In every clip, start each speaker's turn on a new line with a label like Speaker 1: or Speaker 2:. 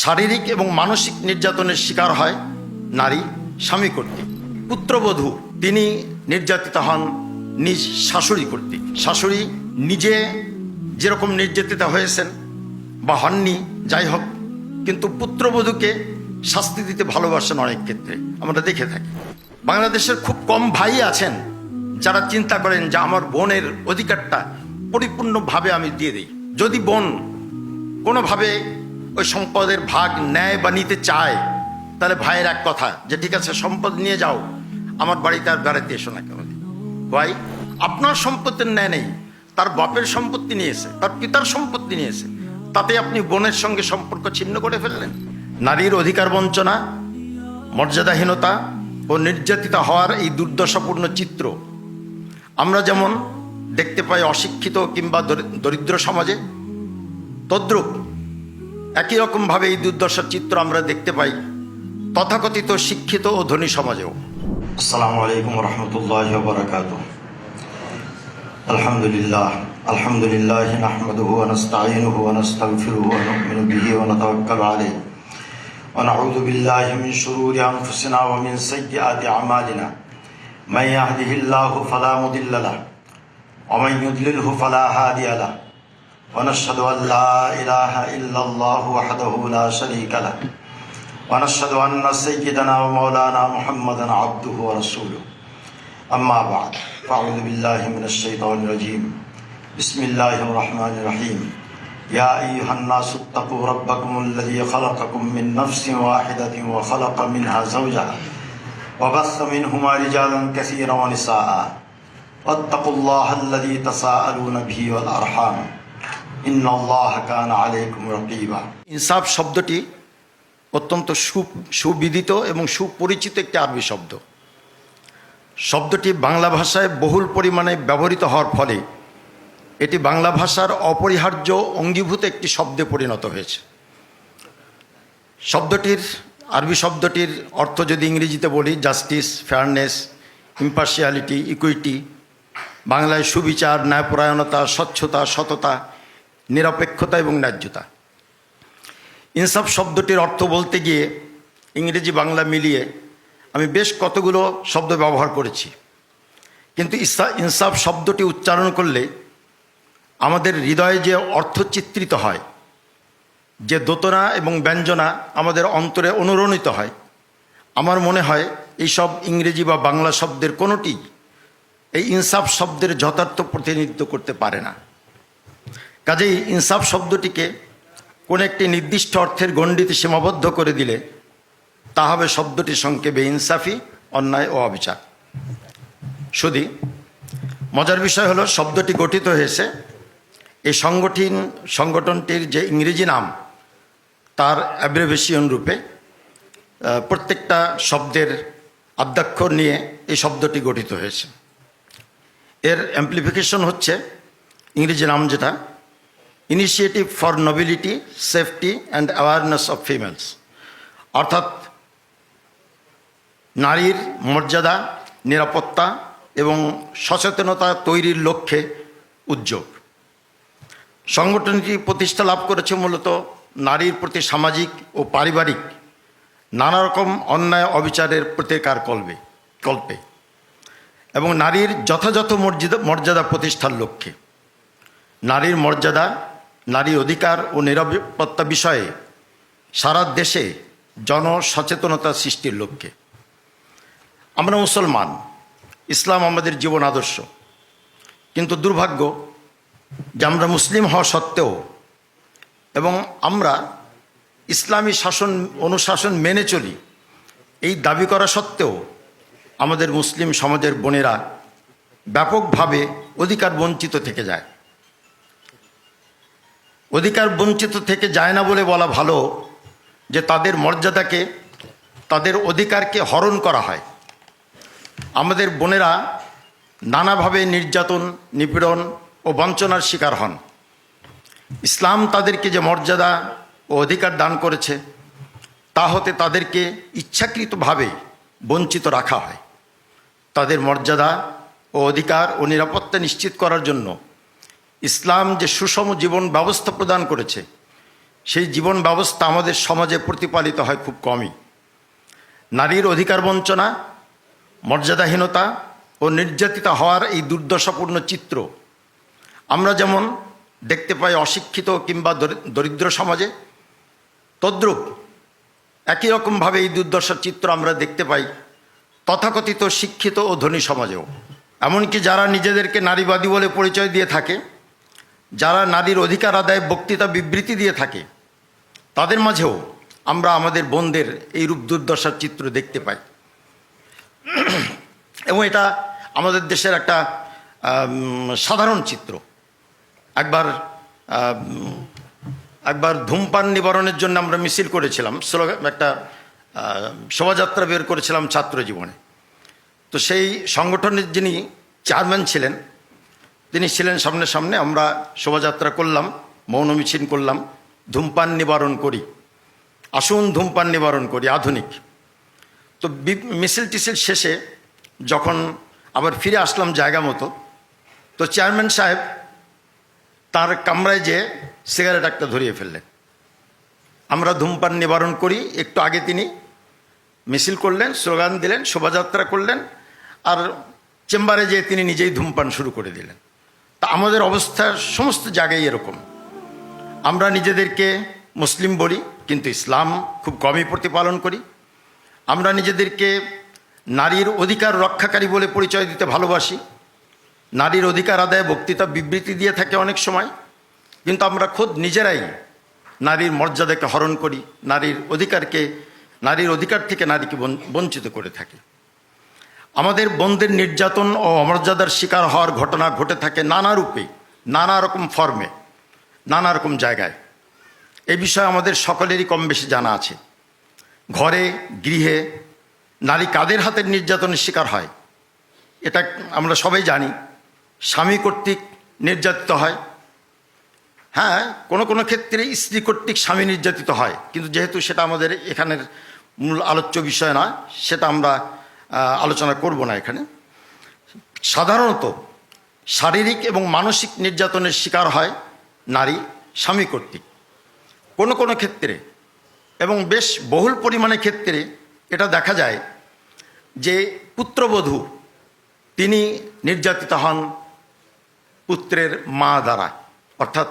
Speaker 1: শারীরিক এবং মানসিক নির্যাতনের শিকার হয় নারী স্বামী কর্তৃক। পুত্রবধূ তিনি নির্যাতিত হন নিজ শাশুড়ি কর্তৃক। শাশুড়ি নিজে যেরকম নির্যাতিত হয়েছেন বা হননি যাই হোক, কিন্তু পুত্রবধূকে শাস্তি দিতে ভালোবাসেন অনেক ক্ষেত্রে আমরা দেখে থাকি। বাংলাদেশের খুব কম ভাই আছেন যারা চিন্তা করেন যে আমার বোনের অধিকারটা পরিপূর্ণভাবে আমি দিয়ে দিই। যদি বোন কোনোভাবে ওই সম্পদের ভাগ নেয় বা নিতে চায়, তাহলে ভাইয়ের এক কথা যে ঠিক আছে সম্পদ নিয়ে যাও, আমার বাড়িতে আর বেড়াতে এসো না কেন। ভাই আপনার সম্পত্তির ন্যায় নেই, তার বাপের সম্পত্তি নিয়েছে, তার পিতার সম্পত্তি নিয়েছে, তাতে আপনি বোনের সঙ্গে সম্পর্ক ছিন্ন করে ফেললেন। নারীর অধিকার বঞ্চনা, মর্যাদাহীনতা ও নির্যাতিত হওয়ার এই দুর্দশাপূর্ণ চিত্র আমরা যেমন দেখতে পাই অশিক্ষিত কিংবা দরিদ্র সমাজে, তদ্রূপ একই রকমভাবে এই দুর্দশার চিত্র আমরা দেখতে পাই তথাকথিত শিক্ষিত ও ধনী সমাজেও।
Speaker 2: আসসালামু আলাইকুম রহমতুল্লাহি ওয়া বারাকাতুহু। আলহামদুলিল্লাহ নাহমাদুহু ওয়া নাস্তাঈনুহু ওয়া নাস্তাগফিরুহু ওয়া নু'মিনু বিহি ওয়া নাতাওয়াক্কালু আলাইহি ওয়া নাউযু বিল্লাহি মিন শুরুরি আনফুসিনা ওয়া মিন সাইয়্যাতি আমালিনা। মান ইয়াহদিহিল্লাহু ফালা মুদিল্লা লাহু ওয়া মান ইউদ্লিলহু ফালা হাদিয়া লাহু ওয়া নাশহাদু আন লা ইলাহা ইল্লাল্লাহু ওয়াহদাহু লা শারীকা লাহু ওয়া নাশহাদু আন্না সাইয়্যিদানা ওয়া মাওলানা মুহাম্মাদান আবদুহু ওয়া রাসূলুহু। আম্মা বা'দ, ফাআউযু বিল্লাহি মিনাশ শাইতানির রাজীম। বিসমিল্লাহির রাহমানির রাহিম। ইয়া আইয়ুহান নাসু ইত্তাকু রাব্বাকুমুল্লাযী খালাকাকুম মিন নাফসিন ওয়াহিদাতিন ওয়া খালাকা মিনহা যাওজাহা ওয়া বাসসা মিনহুমা রিজালান কাসীরান ওয়া নিসাআ ওয়াত্তাকুল্লাহাল্লাযী তাসাআলুনা বিহি ওয়াল আরহাম ইন্নাল্লাহা কানা আলাইকুম রাকীবা।
Speaker 1: ইনসাফ শব্দটি অত্যন্ত সুবিদিত এবং সুপরিচিত একটি আরবি শব্দ। শব্দটি বাংলা ভাষায় বহুল পরিমাণে ব্যবহৃত হওয়ার ফলে এটি বাংলা ভাষার অপরিহার্য অঙ্গীভূত একটি শব্দে পরিণত হয়েছে। আরবি শব্দটির অর্থ যদি ইংরেজিতে বলি জাস্টিস, ফেয়ারনেস, ইম্পার্শিয়ালিটি, ইকুইটি, বাংলায় সুবিচার, ন্যায়পরায়ণতা, স্বচ্ছতা, সততা, নিরপেক্ষতা এবং ন্যায্যতা। ইনসাফ শব্দটির অর্থ বলতে গিয়ে ইংরেজি বাংলা মিলিয়ে আমি বেশ কতগুলো শব্দ ব্যবহার করেছি, কিন্তু ইনসাফ শব্দটি উচ্চারণ করলে আমাদের হৃদয়ে যে অর্থ চিত্রিত হয়, যে দোতনা এবং ব্যঞ্জনা আমাদের অন্তরে অনুরণিত হয়, আমার মনে হয় এইসব ইংরেজি বা বাংলা শব্দের কোনোটি এই ইনসাফ শব্দের যথার্থ প্রতিনিধিত্ব করতে পারে না। কাজেই ইনসাফ শব্দটিকে কোন একটি নির্দিষ্ট অর্থের গণ্ডিতে সীমাবদ্ধ করে দিলে তা হবে শব্দটির সংক্ষেপে ইনসাফি, অন্যায় ও অবিচার। শুধু মজার বিষয় হলো শব্দটি গঠিত হয়েছে এই সংগঠনটির যে ইংরেজি নাম তার অ্যাব্রিভিয়েশন রূপে। প্রত্যেকটা শব্দের আদ্যাক্ষর নিয়ে এই শব্দটি গঠিত হয়েছে। এর অ্যাম্প্লিফিকেশন হচ্ছে ইংরেজি নাম যেটা initiative for nobility, safety and awareness of females, অর্থাৎ নারীর মর্যাদা, নিরাপত্তা এবং সচেতনতা তৈরির লক্ষ্যে উদ্যোগ। সংগঠনটি প্রতিষ্ঠা লাভ করেছে মূলত নারীর প্রতি সামাজিক ও পারিবারিক নানা রকম অন্যায় অবিচারের প্রতিকার কল্পে এবং নারীর যথাযথ মর্যাদা প্রতিষ্ঠার লক্ষ্যে। নারীর মর্যাদা, নারী অধিকার ও নিরাপত্তা বিষয়ে সারা দেশে জনসচেতনতা সৃষ্টির লক্ষ্যে। আমরা মুসলমান, ইসলাম আমাদের জীবন আদর্শ, কিন্তু দুর্ভাগ্য যে আমরা মুসলিম হওয়া সত্ত্বেও এবং আমরা ইসলামী অনুশাসন মেনে চলি এই দাবি করা সত্ত্বেও আমাদের মুসলিম সমাজের বোনেরা ব্যাপকভাবে অধিকার বঞ্চিত থেকে যায়। অধিকার বঞ্চিত থেকে যায় না বলে বলা ভালো যে তাদের মর্যাদাকে, তাদের অধিকারকে হরণ করা হয়। আমাদের বোনেরা নানাভাবে নির্যাতন, নিপীড়ন ও বঞ্চনার শিকার হন। ইসলাম তাদেরকে যে মর্যাদা ও অধিকার দান করেছে তা হতে তাদেরকে ইচ্ছাকৃতভাবে বঞ্চিত রাখা হয়। তাদের মর্যাদা ও অধিকার ও নিরাপত্তা নিশ্চিত করার জন্য ইসলাম যে সুষম জীবন ব্যবস্থা প্রদান করেছে সেই জীবন ব্যবস্থা আমাদের সমাজে প্রতিপালিত হয় খুব কমই। নারীর অধিকার বঞ্চনা, মর্যাদাহীনতা ও নির্যাতিতা হওয়ার এই দুর্দশাপূর্ণ চিত্র আমরা যেমন দেখতে পাই অশিক্ষিত কিংবা দরিদ্র সমাজে, তদ্রূপ একই রকমভাবে এই দুর্দশার চিত্র আমরা দেখতে পাই তথাকথিত শিক্ষিত ও ধনী সমাজেও। এমনকি যারা নিজেদেরকে নারীবাদী বলে পরিচয় দিয়ে থাকে, যারা নারীর অধিকার আদায়ে বক্তৃতা বিবৃতি দিয়ে থাকে, তাদের মাঝেও আমরা আমাদের বোনদের এইরূপ দুর্দশার চিত্র দেখতে পাই। এবং এটা আমাদের দেশের একটা সাধারণ চিত্র। একবার ধূমপান নিবারণের জন্য আমরা মিছিল করেছিলাম, একটা শোভাযাত্রা বের করেছিলাম ছাত্র জীবনে। তো সেই সংগঠনের যিনি চেয়ারম্যান ছিলেন, তিনি ছিলেন সামনে সামনে। আমরা শোভাযাত্রা করলাম, মৌন মিছিল করলাম, ধূমপান নিবারণ করি, আসুন ধূমপান নিবারণ করি, আধুনিক। তো মিছিল টিছিল শেষে যখন আবার ফিরে আসলাম জায়গা মতো, তো চেয়ারম্যান সাহেব তার কামরায় যেয়ে সিগারেট একটা ধরিয়ে ফেললেন। আমরা ধূমপান নিবারণ করি, একটু আগে তিনি মিছিল করলেন, স্লোগান দিলেন, শোভাযাত্রা করলেন, আর চেম্বারে যেয়ে তিনি নিজেই ধূমপান শুরু করে দিলেন। তা আমাদের অবস্থা সমস্ত জায়গায় এরকম। আমরা নিজেদেরকে মুসলিম বলি, কিন্তু ইসলাম খুব কমই প্রতিপালন করি। আমরা নিজেদেরকে নারীর অধিকার রক্ষাকারী বলে পরিচয় দিতে ভালোবাসি, নারীর অধিকার আদায়ে বক্তৃতা বিবৃতি দিয়ে থাকে অনেক সময়, কিন্তু আমরা খোদ নিজেরাই নারীর মর্যাদাকে হরণ করি, নারীর অধিকার থেকে নারীকে বঞ্চিত করে থাকি। আমাদের বোনদের নির্যাতন ও অমর্যাদার শিকার হওয়ার ঘটনা ঘটে থাকে নানা রূপে, নানা রকম ফর্মে, নানা রকম জায়গায়। এই বিষয়ে আমাদের সকলেরই কম বেশি জানা আছে। ঘরে, গৃহে নারী কাদের হাতের নির্যাতনের শিকার হয় এটা আমরা সবাই জানি। স্বামী কর্তৃক নির্যাতিত হয়, হ্যাঁ, কোনো কোনো ক্ষেত্রে স্ত্রী কর্তৃক স্বামী নির্যাতিত হয়, কিন্তু যেহেতু সেটা আমাদের এখানের মূল আলোচ্য বিষয় নয়, সেটা আমরা আলোচনা করব না এখানে। সাধারণত শারীরিক এবং মানসিক নির্যাতনের শিকার হয় নারী স্বামী কর্তৃক। কোনো কোনো ক্ষেত্রে এবং বেশ বহুল পরিমাণে ক্ষেত্রে এটা দেখা যায় যে পুত্রবধূ তিনি নির্যাতিত হন পুত্রের মা দ্বারা, অর্থাৎ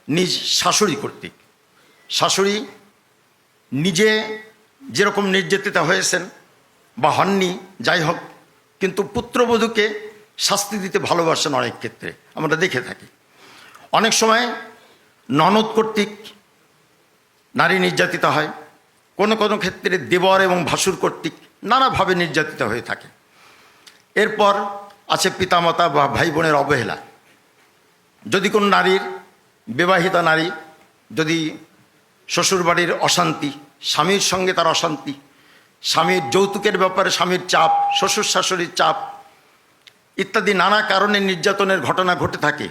Speaker 1: নিজ শাশুড়ি কর্তৃক। শাশুড়ি নিজে যেরকম নির্যাতিত হয়েছেন বা হননি, যাই হোক, কিন্তু পুত্রবধূকে শাস্তি দিতে ভালোবাসেন অনেক ক্ষেত্রে, আমরা দেখে থাকি। অনেক সময় ননদ কর্তৃক নারী নির্যাতিত হয়, কোনো কোনো ক্ষেত্রে দেবর এবং ভাসুর কর্তৃক নানাভাবে নির্যাতিত হয়ে থাকে। এরপর আছে পিতামাতা বা ভাই বোনের অবহেলা। যদি কোনো নারীর, বিবাহিতা নারী যদি শ্বশুরবাড়ির অশান্তি, স্বামীর সঙ্গে তার অশান্তি, স্বামীর যৌতুকের ব্যাপারে স্বামীর চাপ, শ্বশুর শাশুড়ির চাপ ইত্যাদি নানা কারণে নির্যাতনের ঘটনা ঘটে থাকে,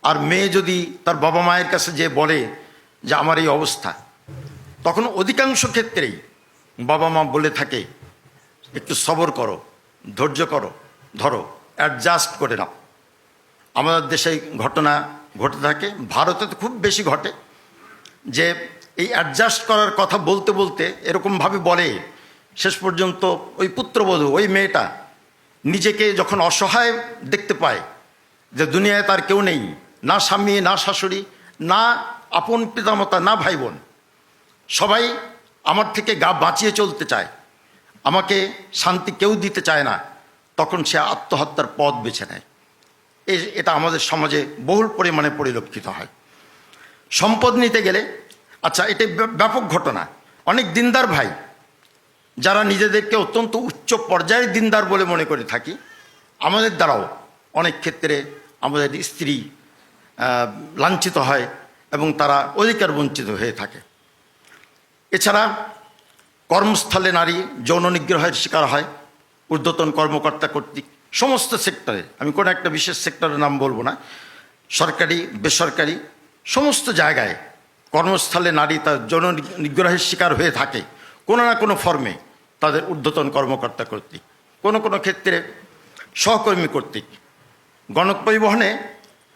Speaker 1: আর মেয়ে যদি তার বাবা মায়ের কাছে যে বলে যে আমার এই অবস্থা, তখন অধিকাংশ ক্ষেত্রেই বাবা মা বলে থাকে একটু সবর করো, ধৈর্য করো, ধরো, অ্যাডজাস্ট করে নাও। আমাদের দেশে ঘটনা ঘটে থাকে, ভারতে তো খুব বেশি ঘটে, যে এই অ্যাডজাস্ট করার কথা বলতে বলতে এরকমভাবে বলে, শেষ পর্যন্ত ওই পুত্রবধূ, ওই মেয়েটা নিজেকে যখন অসহায় দেখতে পায়, যে দুনিয়ায় তার কেউ নেই, না স্বামী, না শাশুড়ি, না আপন পিতামাতা, না ভাই বোন, সবাই আমার থেকে গা বাঁচিয়ে চলতে চায়, আমাকে শান্তি কেউ দিতে চায় না, তখন সে আত্মহত্যার পথ বেছে নেয়। এটা আমাদের সমাজে বহুল পরিমাণে পরিলক্ষিত হয়। সম্পদ নিতে গেলে, আচ্ছা, এটা ব্যাপক ঘটনা। অনেক দিনদার ভাই যারা নিজেদেরকে অত্যন্ত উচ্চ পর্যায়ের দিনদার বলে মনে করে থাকি, আমাদের দ্বারাও অনেক ক্ষেত্রে আমাদের স্ত্রী লাঞ্ছিত হয় এবং তারা অধিকার বঞ্চিত হয়ে থাকে। এছাড়া কর্মস্থলে নারী যৌন নিগ্রহের শিকার হয় ঊর্ধ্বতন কর্মকর্তা কর্তৃক। সমস্ত সেক্টরে, আমি কোনো একটা বিশেষ সেক্টরের নাম বলবো না, সরকারি বেসরকারি সমস্ত জায়গায় কর্মস্থলে নারী তার যৌন নিগ্রহের শিকার হয়ে থাকে কোনো না কোনো ফর্মে, তাদের ঊর্ধ্বতন কর্মকর্তা কর্তৃক, কোনো কোনো ক্ষেত্রে সহকর্মী কর্তৃক। গণপরিবহনে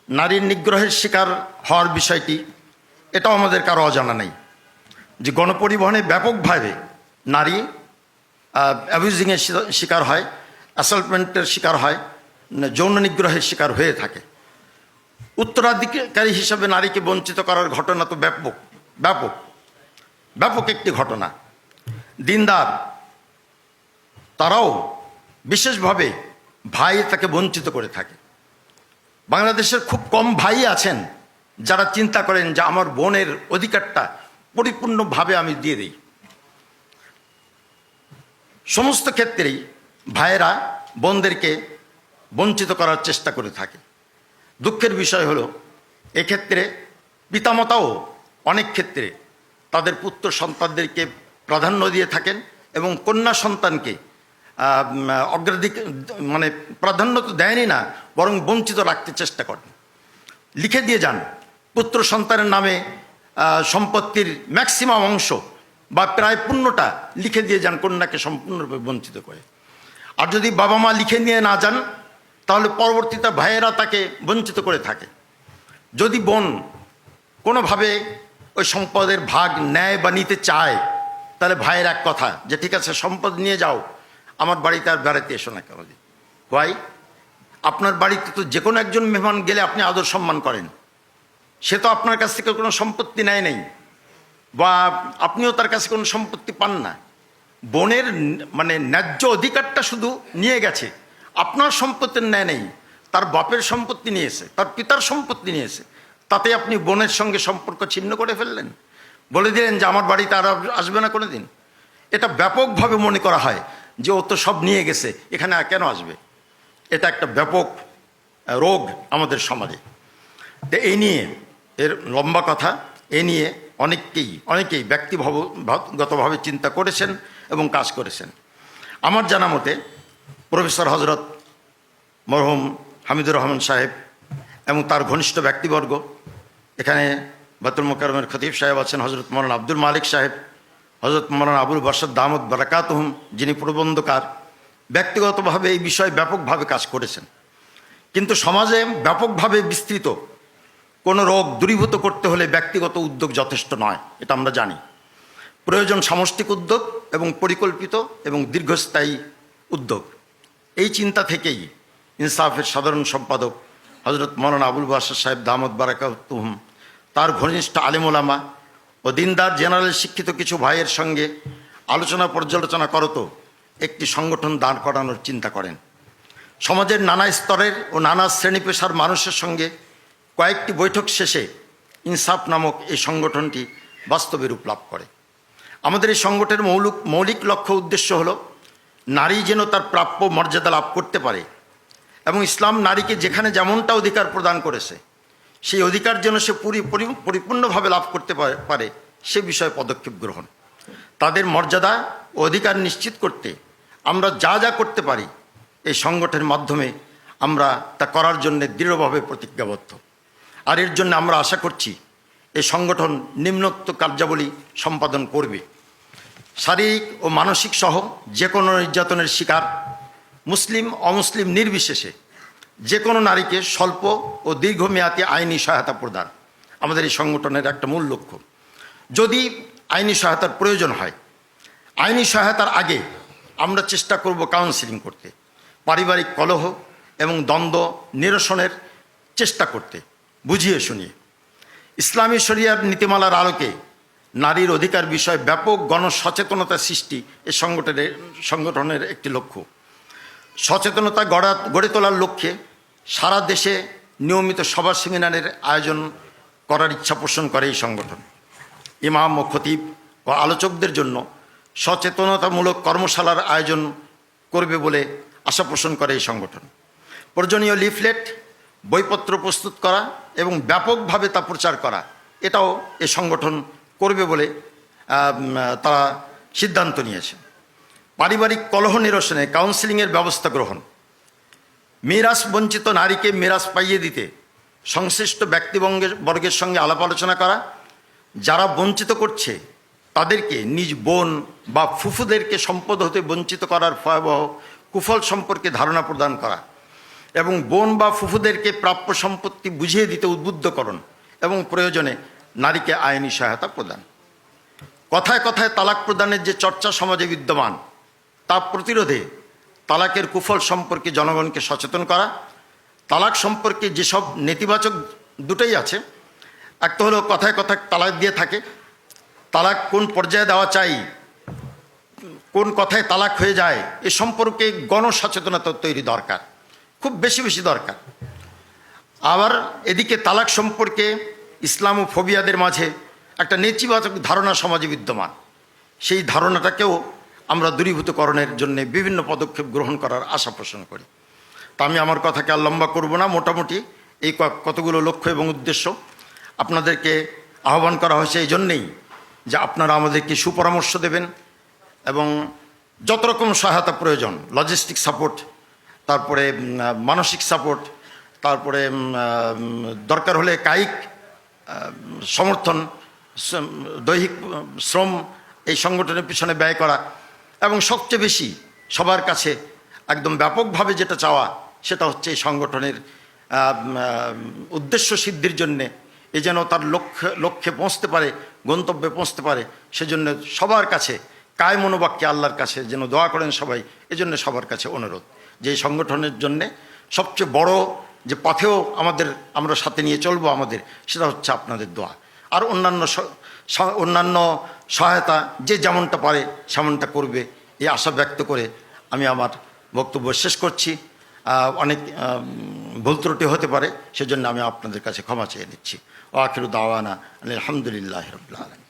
Speaker 1: নারীর নিগ্রহের শিকার হওয়ার বিষয়টি, এটাও আমাদের কারো অজানা নেই যে গণপরিবহনে ব্যাপকভাবে নারী অ্যাবিউজিংয়ের শিকার হয়, অ্যাসল্টমেন্টের শিকার হয়, যৌন নিগ্রহের শিকার হয়ে থাকে। উত্তরাধিকারী হিসাবে নারীকে বঞ্চিত করার ঘটনা তো ব্যাপক ব্যাপক ব্যাপক একটি ঘটনা। দিনদার তারাও বিশেষভাবে ভাই তাকে বঞ্চিত করে থাকে। বাংলাদেশের খুব কম ভাই আছেন যারা চিন্তা করেন যে আমার বোনের অধিকারটা পরিপূর্ণভাবে আমি দিয়ে দিই। সমস্ত ক্ষেত্রেই ভাইয়েরা বোনদেরকে বঞ্চিত করার চেষ্টা করে থাকে। দুঃখের বিষয় হলো এক্ষেত্রে পিতামাতাও অনেক ক্ষেত্রে তাদের পুত্র সন্তানদেরকে প্রাধান্য দিয়ে থাকেন এবং কন্যা সন্তানকে অগ্রাধিকার মানে প্রাধান্য তো দেয়নি না, বরং বঞ্চিত রাখতে চেষ্টা করেন। লিখে দিয়ে যান পুত্র সন্তানের নামে সম্পত্তির ম্যাক্সিমাম অংশ বা প্রায় পূর্ণটা লিখে দিয়ে যান কন্যাকে সম্পূর্ণরূপে বঞ্চিত করে। আর যদি বাবা মা লিখে নিয়ে না যান তাহলে পরবর্তীতে ভাইয়েরা তাকে বঞ্চিত করে থাকে। যদি বোন কোনোভাবে ওই সম্পদের ভাগ নেয় বা নিতে চায় তাহলে ভাইয়ের এক কথা যে ঠিক আছে সম্পদ নিয়ে যাও, আমার বাড়িতে আর বেড়াতে এসো না কেন। ভাই আপনার বাড়িতে তো যে কোনো একজন মেহমান গেলে আপনি আদর সম্মান করেন, সে তো আপনার কাছ থেকে কোনো সম্পত্তি নেয় নেই বা আপনিও তার কাছে কোনো সম্পত্তি পান না। বোনের মানে ন্যায্য অধিকারটা শুধু নিয়ে গেছে, আপনার সম্পত্তির ন্যায় নেই, তার বাপের সম্পত্তি নিয়েছে, তার পিতার সম্পত্তি নিয়েছে, তাতে আপনি বোনের সঙ্গে সম্পর্ক ছিন্ন করে ফেললেন, বলে দিলেন যে আমার বাড়িতে আর আসবে না কোনো দিন। এটা ব্যাপকভাবে মনে করা হয় যে ও তো সব নিয়ে গেছে, এখানে আর কেন আসবে। এটা একটা ব্যাপক রোগ আমাদের সমাজে। তো এই নিয়ে এর লম্বা কথা, এ নিয়ে অনেকেই ব্যক্তিগতভাবে চিন্তা করেছেন এবং কাজ করেছেন। আমার জানা মতে প্রফেসর হজরত মরহুম হামিদুর রহমান সাহেব এবং তার ঘনিষ্ঠ ব্যক্তিবর্গ, এখানে বায়তুল মোকাররমের খতিব সাহেব আছেন হজরত মৌলানা আব্দুল মালিক সাহেব, হজরত মৌলানা আবুল বাসার দামত বারাকাতুহুম যিনি প্রবন্ধকার, ব্যক্তিগতভাবে এই বিষয়ে ব্যাপকভাবে কাজ করেছেন। কিন্তু সমাজে ব্যাপকভাবে বিস্তৃত কোনো রোগ দূরীভূত করতে হলে ব্যক্তিগত উদ্যোগ যথেষ্ট নয়, এটা আমরা জানি। প্রয়োজন সামষ্টিক উদ্যোগ এবং পরিকল্পিত এবং দীর্ঘস্থায়ী উদ্যোগ। এই চিন্তা থেকেই ইনসাফের সাধারণ সম্পাদক হজরত মৌলানা আবুল বাসার সাহেব দামত বারাকাতুহুম তার ঘনিষ্ঠ আলেম ওলামা ও দিনদার জেনারেল শিক্ষিত কিছু ভাইয়ের সঙ্গে আলোচনা পর্যালোচনা করত একটি সংগঠন দাঁড় করানোর চিন্তা করেন। সমাজের নানা স্তরের ও নানা শ্রেণী পেশার মানুষের সঙ্গে কয়েকটি বৈঠক শেষে ইনসাফ নামক এই সংগঠনটি বাস্তবে রূপ লাভ করে। আমাদের এই সংগঠনের মৌলিক লক্ষ্য উদ্দেশ্য হল নারী যেন তার প্রাপ্য মর্যাদা লাভ করতে পারে এবং ইসলাম নারীকে যেখানে যেমনটা অধিকার প্রদান করেছে সেই অধিকার যেন সে পরিপূর্ণভাবে লাভ করতে পারে সে বিষয়ে পদক্ষেপ গ্রহণ। তাদের মর্যাদা ও অধিকার নিশ্চিত করতে আমরা যা যা করতে পারি এই সংগঠনের মাধ্যমে আমরা তা করার জন্য দৃঢ়ভাবে প্রতিজ্ঞাবদ্ধ। আর এর জন্য আমরা আশা করছি এই সংগঠন নিম্নোক্ত কার্যাবলী সম্পাদন করবে। শারীরিক ও মানসিক সহ যে কোনো নির্যাতনের শিকার মুসলিম অমুসলিম নির্বিশেষে যে কোনো নারীকে স্বল্প ও দীর্ঘমেয়াদী আইনি সহায়তা প্রদান আমাদের এই সংগঠনের একটা মূল লক্ষ্য। যদি আইনি সহায়তার প্রয়োজন হয়, আইনি সহায়তার আগে আমরা চেষ্টা করব কাউন্সেলিং করতে, পারিবারিক কলহ এবং দ্বন্দ্ব নিরসনের চেষ্টা করতে, বুঝিয়ে শুনিয়ে। ইসলামী শরিয়ার নীতিমালার আলোকে নারীর অধিকার বিষয়ে ব্যাপক গণসচেতনতা সৃষ্টি এই সংগঠনের একটি লক্ষ্য। সচেতনতা গড়ে তোলার লক্ষ্যে সারা দেশে নিয়মিত সভা সেমিনারের আয়োজন করার ইচ্ছা পোষণ করে এই সংগঠন। ইমাম ও খতিব ও আলোচকদের জন্য সচেতনতামূলক কর্মশালার আয়োজন করবে বলে আশা পোষণ করে এই সংগঠন। প্রয়োজনীয় লিফলেট বইপত্র প্রস্তুত করা এবং ব্যাপকভাবে তা প্রচার করা এটাও এই সংগঠন করবে বলে তারা সিদ্ধান্ত নিয়েছে। পারিবারিক কলহ নিরসনে কাউন্সেলিংয়ের ব্যবস্থা গ্রহণ, মিরাস বঞ্চিত নারীকে মিরাস পাইয়ে দিতে সংশ্লিষ্ট ব্যক্তিবর্গের সঙ্গে আলাপ আলোচনা করা, যারা বঞ্চিত করছে তাদেরকে নিজ বোন বা ফুফুদেরকে সম্পদ হতে বঞ্চিত করার ভয়াবহ কুফল সম্পর্কে ধারণা প্রদান করা এবং বোন বা ফুফুদেরকে প্রাপ্য সম্পত্তি বুঝিয়ে দিতে উদ্বুদ্ধকরণ এবং প্রয়োজনে নারীকে আইনি সহায়তা প্রদান। কথায় কথায় তালাক প্রদানের যে চর্চা সমাজে বিদ্যমান তা প্রতিরোধে তালাকের কুফল সম্পর্কে জনগণকে সচেতন করা, তালাক সম্পর্কে যেসব নেতিবাচক দুটোই আছে, একটা হলো কথায় কথায় তালাক দিয়ে থাকে, তালাক কোন পর্যায়ে দেওয়া চাই, কোন কথায় তালাক হয়ে যায়, এ সম্পর্কে গণসচেতনতা তৈরি দরকার, খুব বেশি বেশি দরকার। আবার এদিকে তালাক সম্পর্কে ইসলামোফোবিয়াদের মাঝে একটা নেতিবাচক ধারণা সমাজে বিদ্যমান, সেই ধারণাটাকেও আমরা দূরীভূতকরণের জন্য বিভিন্ন পদক্ষেপ গ্রহণ করার আশা পোষণ করি। তা আমি আমার কথাকে আর লম্বা করব না, মোটামুটি এই কতগুলো লক্ষ্য এবং উদ্দেশ্য আপনাদেরকে আহ্বান করা হয়েছে এই জন্যেই যে আপনারা আমাদেরকে সুপরামর্শ দেবেন এবং যত রকম সহায়তা প্রয়োজন, লজিস্টিক সাপোর্ট, তারপরে মানসিক সাপোর্ট, তারপরে দরকার হলে কায়িক সমর্থন, দৈহিক শ্রম এই সংগঠনের পিছনে ব্যয় করা, এবং সবচেয়ে বেশি সবার কাছে একদম ব্যাপকভাবে যেটা চাওয়া সেটা হচ্ছে এই সংগঠনের উদ্দেশ্য সিদ্ধির জন্যে, এ যেন তার লক্ষ্যে পৌঁছতে পারে, গন্তব্যে পৌঁছতে পারে, সেজন্য সবার কাছে কায় মনোবাক্যে আল্লাহর কাছে যেন দোয়া করেন সবাই। এজন্য সবার কাছে অনুরোধ যে এই সংগঠনের জন্যে সবচেয়ে বড় যে পথেও আমরা সাথে নিয়ে চলবো আমাদের, সেটা হচ্ছে আপনাদের দোয়া। আর অন্যান্য সহায়তা যে যেমনটা পারে সেমনটা করবে, এই আশা ব্যক্ত করে আমি আমার বক্তব্য শেষ করছি। অনেক ভুল ত্রুটি হতে পারে, সেজন্য আমি আপনাদের কাছে ক্ষমা চেয়ে নিচ্ছি। ওয়া আখিরু দাওয়ানা আলহামদুলিল্লাহি রাব্বিল আলামিন।